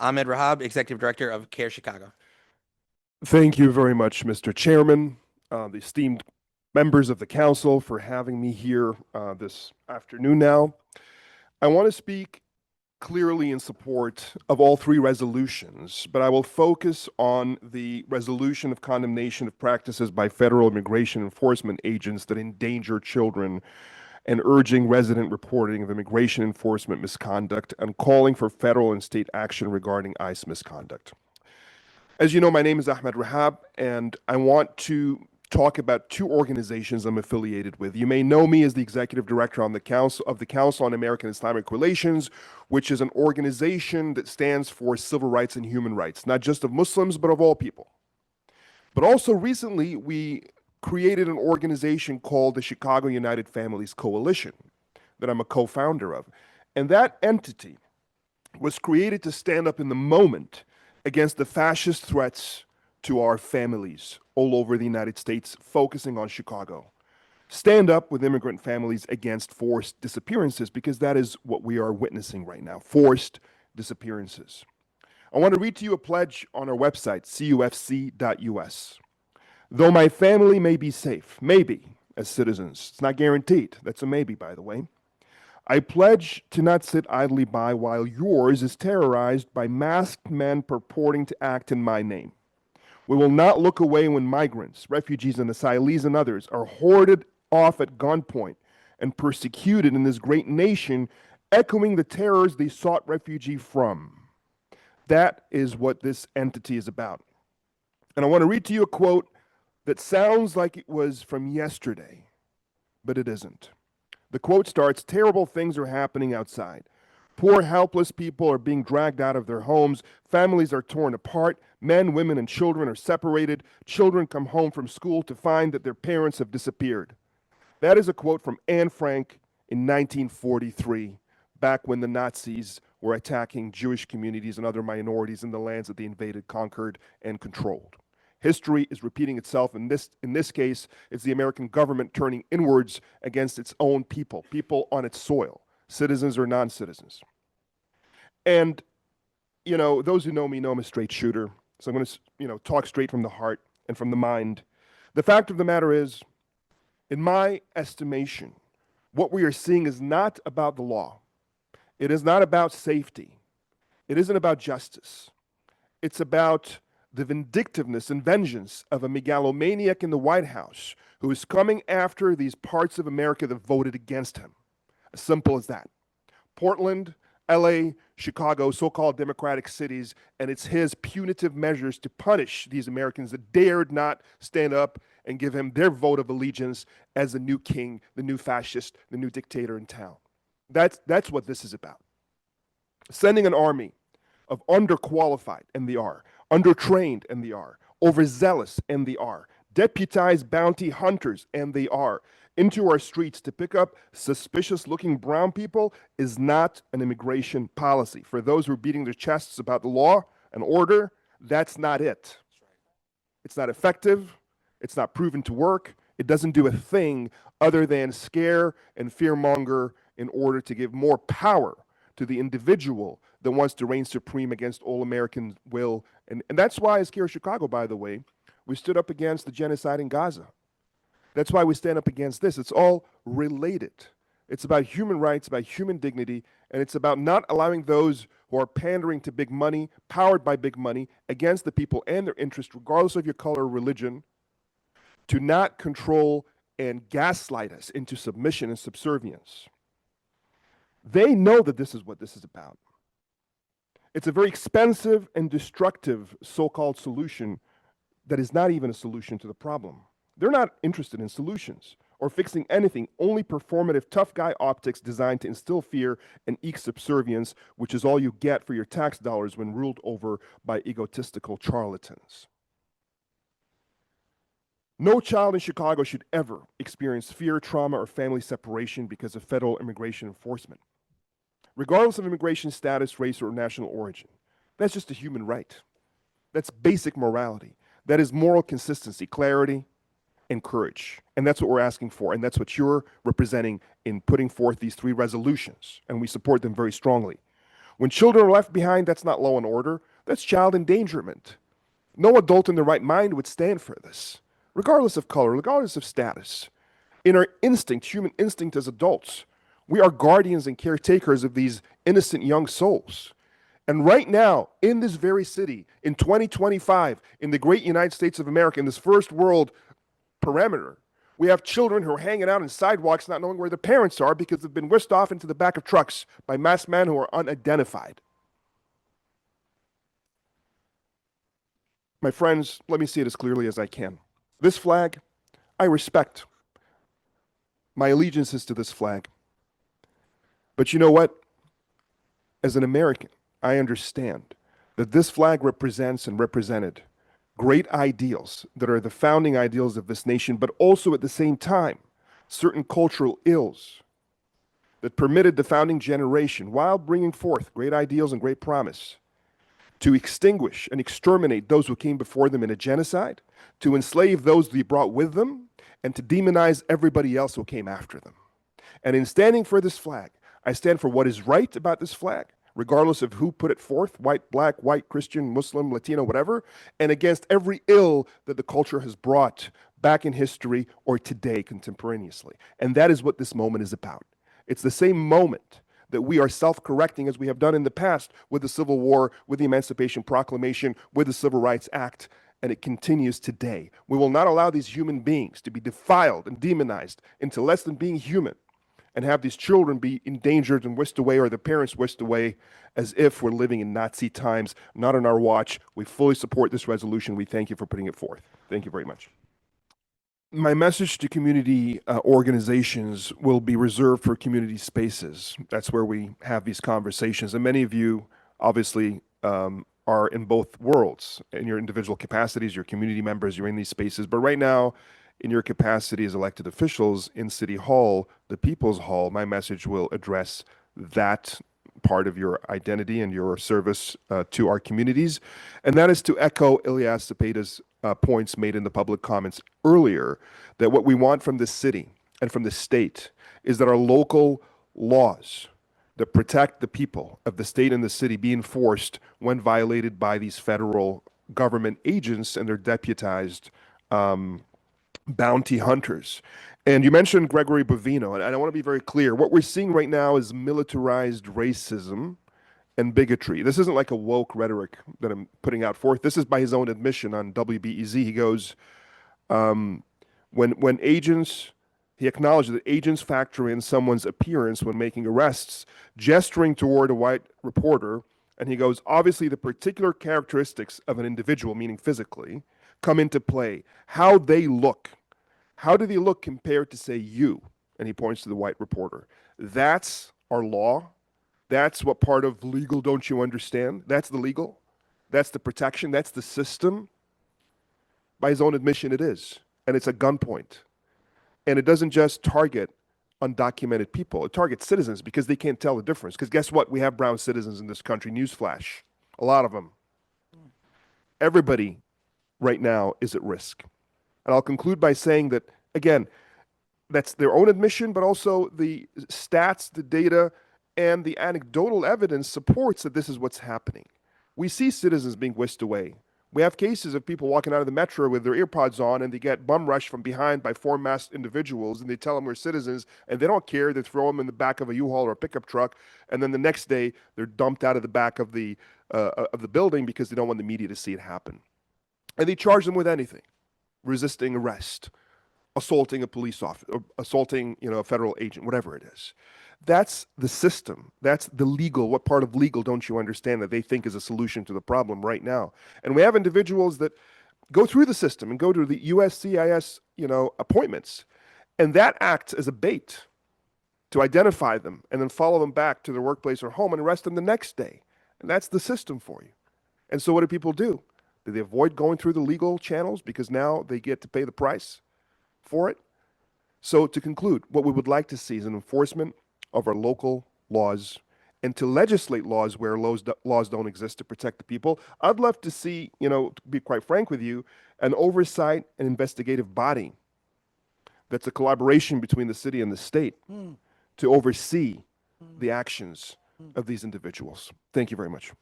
Ahmed Rahab, Executive Director of CAIR-Chicago. Thank you very much, Mr. Chairman, the esteemed members of the council for having me here this afternoon now. I want to speak clearly in support of all three resolutions, but I will focus on the resolution of condemnation of practices by federal immigration enforcement agents that endanger children and urging resident reporting of immigration enforcement misconduct and calling for federal and state action regarding ICE misconduct. As you know, my name is Ahmed Rahab, and I want to talk about two organizations I'm affiliated with. You may know me as the Executive Director on the Council on American Islamic Relations, which is an organization that stands for civil rights and human rights, not just of Muslims, but of all people. But also recently, we created an organization called the Chicago United Families Coalition that I'm a co-founder of. And that entity was created to stand up in the moment against the fascist threats to our families all over the United States, focusing on Chicago. Stand up with immigrant families against forced disappearances, because that is what we are witnessing right now, forced disappearances. I want to read to you a pledge on our website, CUFC.us. Though my family may be safe, maybe, as citizens, it's not guaranteed, that's a maybe, by the way, I pledge to not sit idly by while yours is terrorized by masked men purporting to act in my name. We will not look away when migrants, refugees, and asylees and others are hoarded off at gunpoint and persecuted in this great nation, echoing the terrors they sought refuge from. That is what this entity is about. And I want to read to you a quote that sounds like it was from yesterday, but it isn't. The quote starts, "Terrible things are happening outside. Poor, helpless people are being dragged out of their homes. Families are torn apart. Men, women, and children are separated. Children come home from school to find that their parents have disappeared." That is a quote from Anne Frank in 1943, back when the Nazis were attacking Jewish communities and other minorities in the lands that they invaded, conquered, and controlled. History is repeating itself. In this case, it's the American government turning inwards against its own people on its soil, citizens or non-citizens. And, you know, those who know me know I'm a straight shooter, so I'm going to, talk straight from the heart and from the mind. The fact of the matter is, in my estimation, what we are seeing is not about the law. It is not about safety. It isn't about justice. It's about the vindictiveness and vengeance of a megalomaniac in the White House who is coming after these parts of America that voted against him. As simple as that. Portland, LA, Chicago, so-called democratic cities, and it's his punitive measures to punish these Americans that dared not stand up and give him their vote of allegiance as the new king, the new fascist, the new dictator in town. That's what this is about. Sending an army of underqualified, and they are, undertrained, and they are, overzealous, and they are, deputized bounty hunters, and they are, into our streets to pick up suspicious-looking brown people is not an immigration policy. For those who are beating their chests about the law and order, that's not it. It's not effective. It's not proven to work. It doesn't do a thing other than scare and fearmonger in order to give more power to the individual that wants to reign supreme against all American will. And that's why, as CAIR-Chicago, by the way, we stood up against the genocide in Gaza. That's why we stand up against this. It's all related. It's about human rights, about human dignity, and it's about not allowing those who are pandering to big money, powered by big money, against the people and their interests, regardless of your color or religion, to not control and gaslight us into submission and subservience. They know that this is what this is about. It's a very expensive and destructive so-called solution that is not even a solution to the problem. They're not interested in solutions or fixing anything, only performative tough guy optics designed to instill fear and eke subservience, which is all you get for your tax dollars when ruled over by egotistical charlatans. No child in Chicago should ever experience fear, trauma, or family separation because of federal immigration enforcement, regardless of immigration status, race, or national origin. That's just a human right. That's basic morality. That is moral consistency, clarity, and courage. And that's what we're asking for, and that's what you're representing in putting forth these three resolutions, and we support them very strongly. When children are left behind, that's not law and order. That's child endangerment. No adult in their right mind would stand for this, regardless of color, regardless of status. In our instinct, human instinct as adults, we are guardians and caretakers of these innocent young souls. And right now, in this very city, in 2025, in the great United States of America, in this first world parameter, we have children who are hanging out in sidewalks not knowing where their parents are because they've been whisked off into the back of trucks by masked men who are unidentified. My friends, let me see it as clearly as I can. This flag, I respect. My allegiance is to this flag. But you know what? As an American, I understand that this flag represents and represented great ideals that are the founding ideals of this nation, but also at the same time, certain cultural ills that permitted the founding generation, while bringing forth great ideals and great promise, to extinguish and exterminate those who came before them in a genocide, to enslave those they brought with them, and to demonize everybody else who came after them. And in standing for this flag, I stand for what is right about this flag, regardless of who put it forth, white, black, white, Christian, Muslim, Latino, whatever, and against every ill that the culture has brought back in history or today contemporaneously. And that is what this moment is about. It's the same moment that we are self-correcting as we have done in the past with the Civil War, with the Emancipation Proclamation, with the Civil Rights Act, and it continues today. We will not allow these human beings to be defiled and demonized into less than being human, and have these children be endangered and whisked away, or their parents whisked away, as if we're living in Nazi times, not on our watch. We fully support this resolution. We thank you for putting it forth. Thank you very much. My message to community organizations will be reserved for community spaces. That's where we have these conversations. And many of you, obviously, are in both worlds, in your individual capacities, your community members, you're in these spaces. But right now, in your capacity as elected officials in City Hall, the People's Hall, my message will address that part of your identity and your service to our communities. And that is to echo Ilyas Zepeda's points made in the public comments earlier, that what we want from the city and from the state is that our local laws that protect the people of the state and the city be enforced when violated by these federal government agents and their deputized bounty hunters. And you mentioned Gregory Bovino, and I want to be very clear. What we're seeing right now is militarized racism and bigotry. This isn't like a woke rhetoric that I'm putting out forth. This is by his own admission on WBEZ. He goes, when agents, he acknowledged that agents factor in someone's appearance when making arrests, gesturing toward a white reporter, and he goes, obviously the particular characteristics of an individual, meaning physically, come into play. How they look. How do they look compared to, say, you? And he points to the white reporter. That's our law. That's what part of legal don't you understand? That's the legal. That's the protection. That's the system. By his own admission, it is. And it's a gunpoint. And it doesn't just target undocumented people. It targets citizens because they can't tell the difference. Because guess what? We have brown citizens in this country. Newsflash. A lot of them. Everybody right now is at risk. And I'll conclude by saying that, again, that's their own admission, but also the stats, the data, and the anecdotal evidence supports that this is what's happening. We see citizens being whisked away. We have cases of people walking out of the metro with their earpods on and they get bum rushed from behind by four masked individuals and they tell them we're citizens and they don't care. They throw them in the back of a U-Haul or a pickup truck, and then the next day they're dumped out of the back of the building because they don't want the media to see it happen. And they charge them with anything. Resisting arrest, assaulting a police officer, or assaulting, a federal agent, whatever it is. That's the system. That's the legal. What part of legal don't you understand that they think is a solution to the problem right now? And we have individuals that go through the system and go to the USCIS, appointments, and that acts as a bait to identify them and then follow them back to their workplace or home and arrest them the next day. And that's the system for you. And so what do people do? Do they avoid going through the legal channels because now they get to pay the price for it? So to conclude, what we would like to see is an enforcement of our local laws and to legislate laws where laws don't exist to protect the people. I'd love to see, to be quite frank with you, an oversight and investigative body that's a collaboration between the city and the state to oversee the actions of these individuals. Thank you very much.